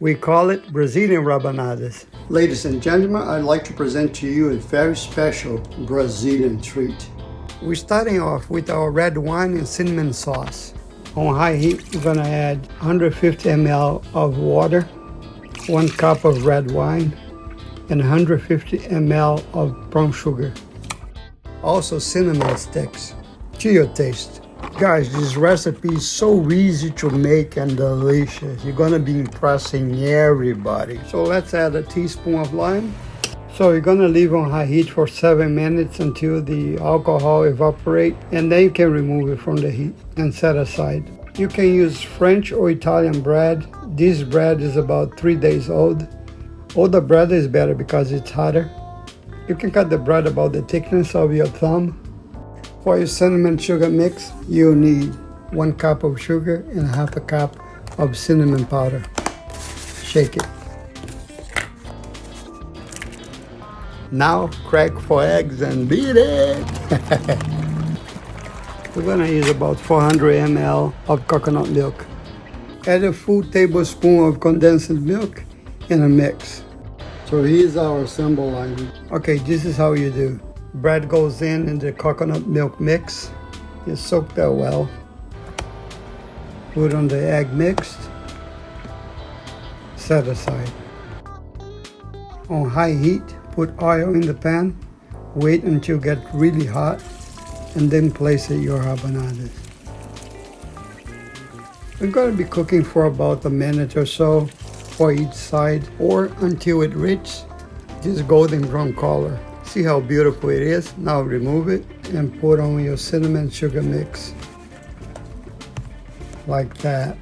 We call it Brazilian Rabanadas. Ladies and gentlemen, I'd like to present to you a very special Brazilian treat. We're starting off with our red wine and cinnamon sauce. On high heat, we're gonna add 150 ml of water, 1 cup of red wine, and 150 ml of brown sugar. Also cinnamon sticks, to your taste. Guys, this recipe is so easy to make and delicious. You're gonna be impressing everybody. So let's add a teaspoon of lime. So you're gonna leave on high heat for 7 minutes until the alcohol evaporate, and then you can remove it from the heat and set aside. You can use French or Italian bread. This bread is about 3 days old. Older bread is better because it's hotter. You can cut the bread about the thickness of your thumb. For your cinnamon sugar mix, you'll need 1 cup of sugar and half a cup of cinnamon powder. Shake it. Now crack 4 eggs and beat it! We're gonna use about 400 ml of coconut milk. Add a full tablespoon of condensed milk and a mix. So here's our assemble line. Okay, this is how you do. Bread goes in the coconut milk mix. You soak that well. Put on the egg mixed. Set aside. On high heat, put oil in the pan. Wait until it gets really hot, and then place it your rabanadas. We're going to be cooking for about a minute or so for each side, or until it reaches this golden brown color. See how beautiful it is? Now remove it and put on your cinnamon sugar mix. Like that.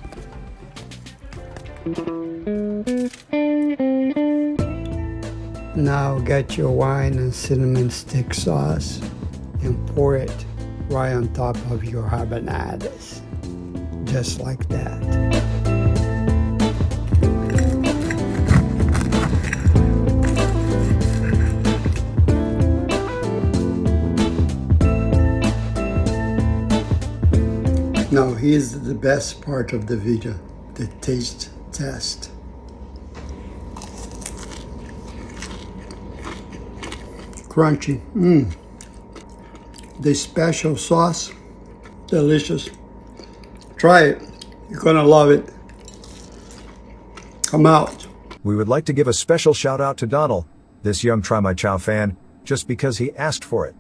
Now get your wine and cinnamon stick sauce and pour it right on top of your rabanadas. Just like that. Now here's the best part of the video, the taste test. Crunchy, The special sauce, delicious. Try it, you're gonna love it. Come out. We would like to give a special shout out to Donald, this young Try My Chow fan, just because he asked for it.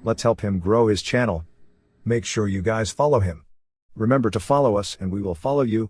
Let's help him grow his channel. Make sure you guys follow him. Remember to follow us and we will follow you.